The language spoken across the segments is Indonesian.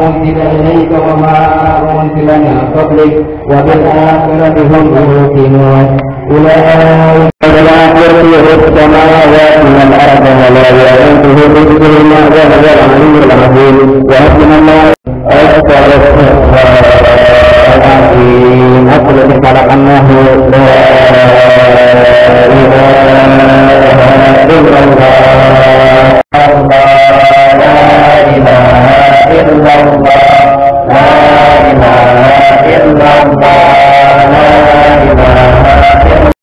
أنزل إليك وما أنزل من قبلك وبالآخرة هم يوقنون أولئك يرفع السماوات والأرض ولا يئوده حفظهما وهو العلي العظيم وحسبنا الله أكبر العظيم أقول خلق الله لا إله إلا الله لا إله إلا الله لا إله إلا الله لا إله إلا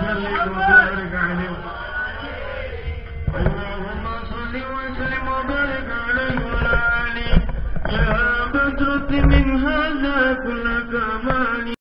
وسلم وبارك عليه اللهم صل وسلم وبارك عليه وعلى آله يا بدرة من هذا كل كمال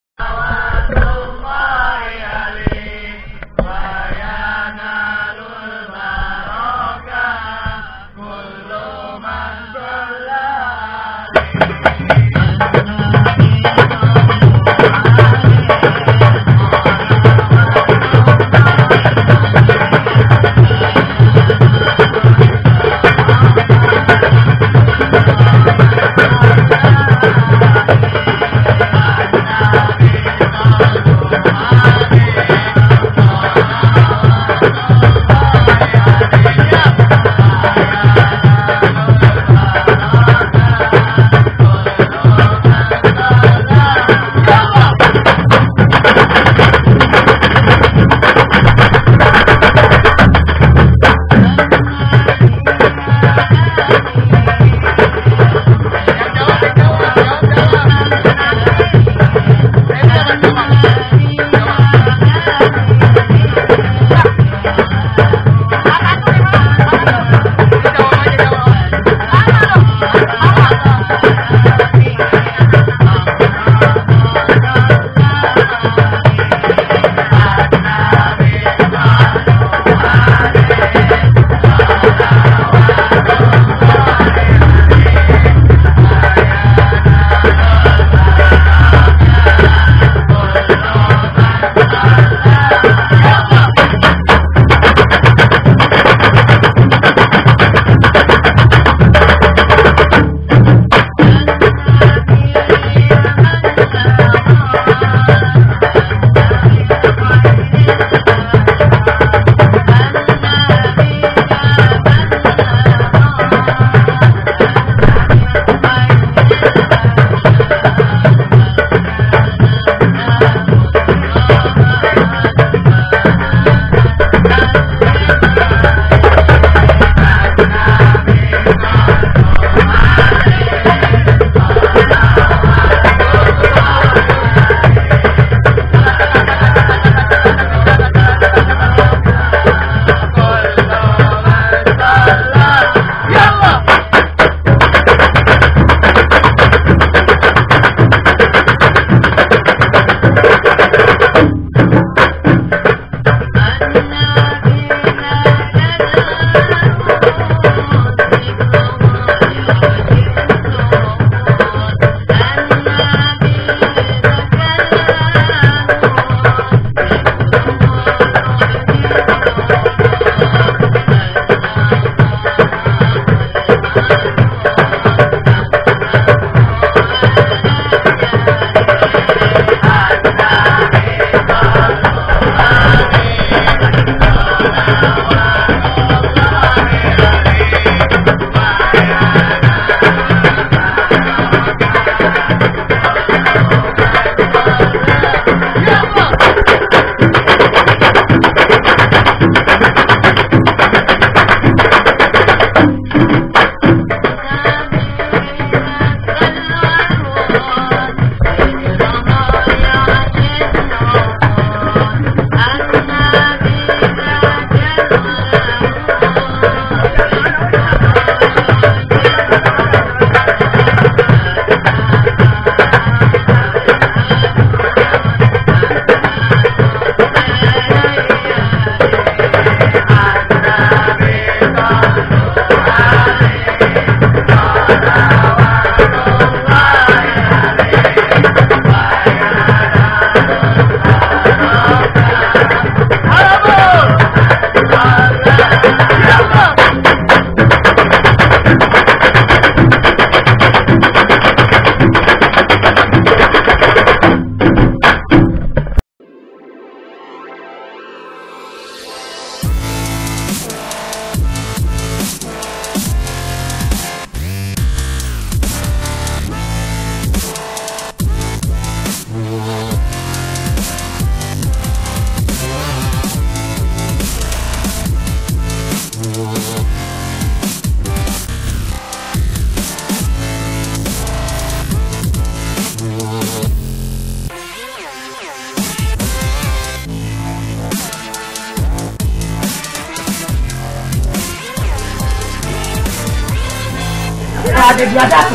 ada biadab.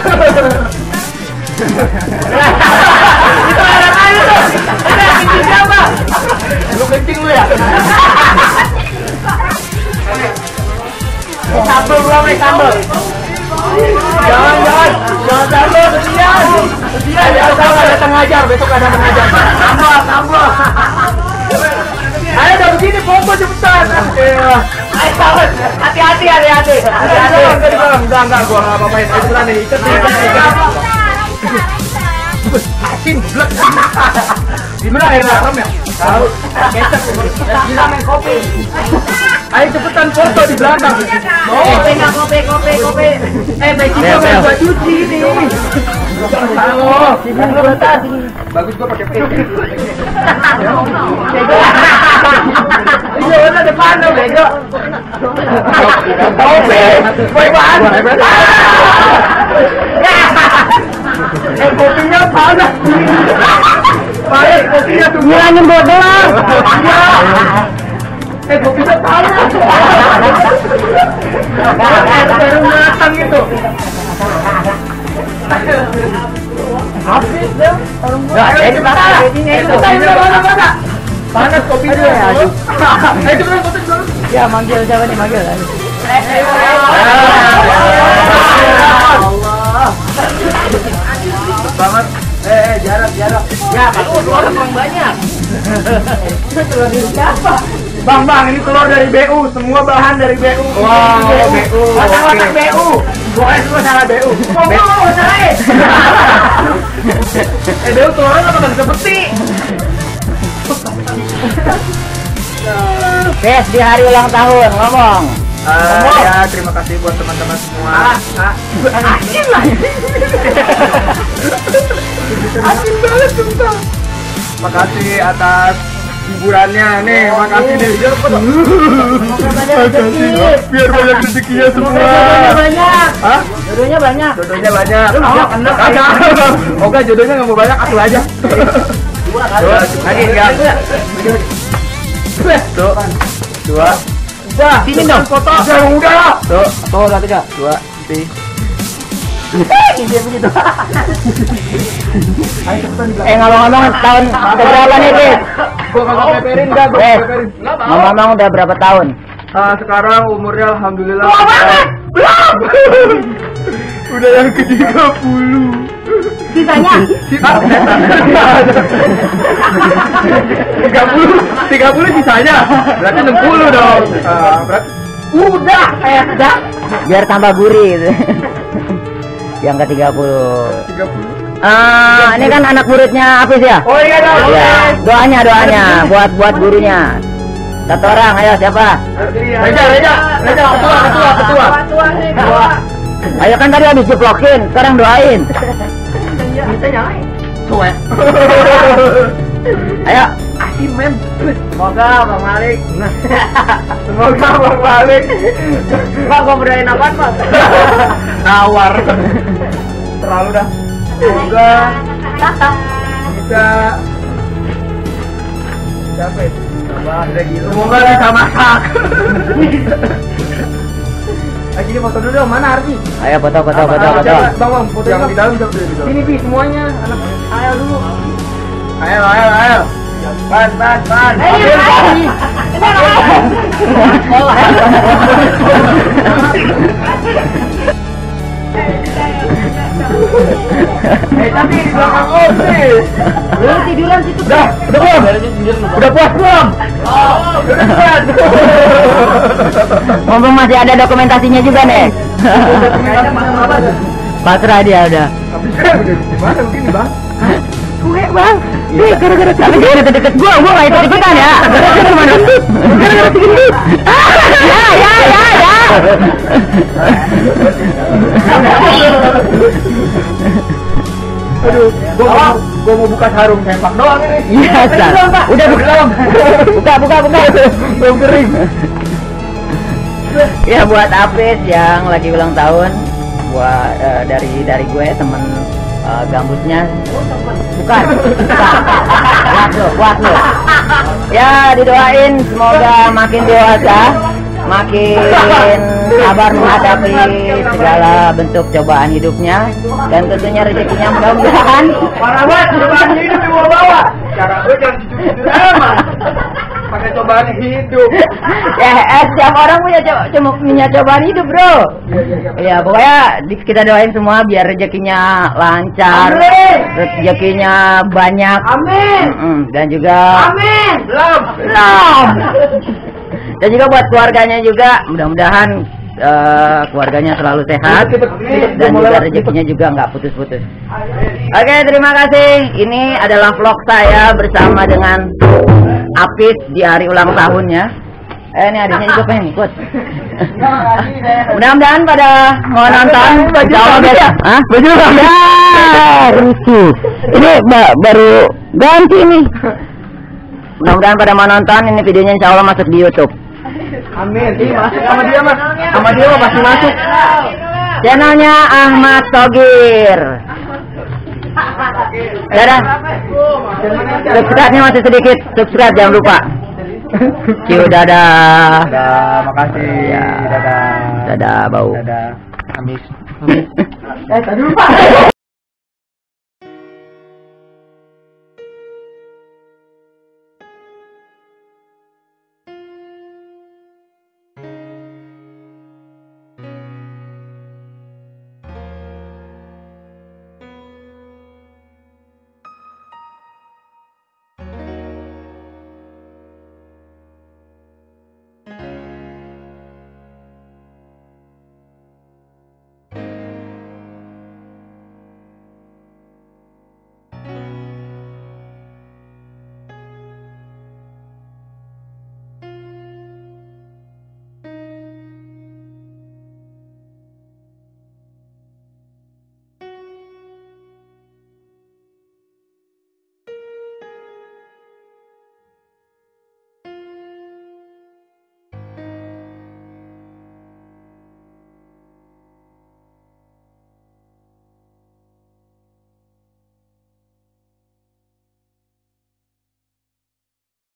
Itu orang lain tuh. Ada kencing siapa? Lu kencing lu ya? Sambel belum nih sambel. Jangan sambel, kesian, ada tengajar, besok ada tengajar. Sambel. Ayo udah begini, pompo cepetan. Ayo sambel, hati-hati. Enggak, gua nggak apa-apain. Ayo cepetan nih, ikat. Asin, blek. Gimana air garam ya? Tahu. Kecap. Gila main kopi. Ayo cepetan foto di belakang. Kopi. Baju gua buat cuci ini. Halo, sibuk lu bentar. Bagus gua pakai peci. Ini udah depan lo, bego. Kopi. Boy banget. Kopinya panas. Baik, kopinya tuh ngilangin bodoh. Kopinya panas. Baru matang itu. Habis deh. Ini mana? Panas kopinya. Ayo cepetan foto dulu. Ya, manggil siapa nih? Manggil. Allah. Banget. Jarak. Ya, telur emang banyak. Telur dari siapa? Bang, ini telur dari BU, semua bahan dari BU. Wow, BU. Otak BU. Pokoknya semua salah BU. Mau salahin. BU telurnya apa bisa peti? Bes di hari ulang tahun ngomong. Ya, terima kasih buat teman-teman semua. Asin lah. Asin banget sumpah. Makasih atas hiburannya nih, makasih nih. Biar banyak rezekinya semua. Jodohnya banyak. Jodohnya banyak. Oke, jodohnya nggak mau banyak, aku aja. Lagi enggak? Dua. Udah, sini dong foto. Udah. Tuh, 3, 2, 3. Ini begitu. Ngomong-ngomong tahun berapa nih, Bes? Gua kagak peperin enggak, gua peperin. Ngomong udah berapa tahun? Sekarang umurnya alhamdulillah. Belum. Udah yang ke-30. Sisanya? 30 sisanya. Berarti 60 dong. Udah. Biar tambah gurih gitu. Yang ke-30. 30. Ini kan anak muridnya Hafiz ya? Oh iya dong. Ya, doanya buat gurunya. Satu orang, ayo siapa? Reja, ketua. Ayo kan tadi habis jeplokin, sekarang doain. Tuh. Ayo. Asin men. Semoga Bang Malik. Pak, gua berdoain apaan, Pak? Nawar. Terlalu dah. Semoga bisa capek. Semoga bisa masak. Lagi di foto dulu dong, mana Arfi? Ayo foto. Bang, foto yang di dalam coba di dalam. Sini Pi, semuanya anak. Ayo dulu. Ayo. Ban. Tapi di belakang sih. Lu tiduran situ. Udah belum? Udah puas belum? Ngomong masih ada dokumentasinya juga nih. Pasrah dia udah. Gimana begini, Bang? Gue bang, gara-gara tapi dia deket gua nggak ikut-ikutan ya. Gara-gara mana? Gara-gara gendut. Ya. Aduh, gua mau buka sarung sempak doang ini. Iya, udah buka. Belum kering. Ya buat Hafiz yang lagi ulang tahun, buat dari gue temen gambutnya. Bukan. Buat lo. Ya didoain semoga makin dewasa, makin sabar menghadapi segala bentuk cobaan hidupnya, dan tentunya rezekinya mudah-mudahan. Parah banget, cobaan hidup dibawa-bawa. Cara gue jangan jujur-jujur amat. Pakai cobaan hidup. Ya, setiap orang punya cobaan hidup, bro. Ya, pokoknya kita doain semua biar rezekinya lancar, rezekinya banyak. Amin. Dan juga Amin. Belum. Dan juga buat keluarganya juga, mudah-mudahan keluarganya selalu sehat dan juga rezekinya juga nggak putus-putus. Oke, terima kasih. Ini adalah vlog saya bersama dengan Apis di hari ulang tahunnya. Ini adiknya juga pengen ikut. Mudah-mudahan pada mau nonton. Baju rusuh. Ini baru ganti nih. Mudah-mudahan pada mau nonton, ini videonya insya Allah masuk di YouTube. Amin. Masuk sama dia, Mas. Sama dia mah pasti masuk. Channelnya Ahmad Thogir. Dadah. Subscribe-nya masih sedikit. Subscribe jangan lupa. Ciu, dadah. Dadah, makasih. Ya. Dadah. Dadah, bau. Dadah. Amis. Tadi lupa.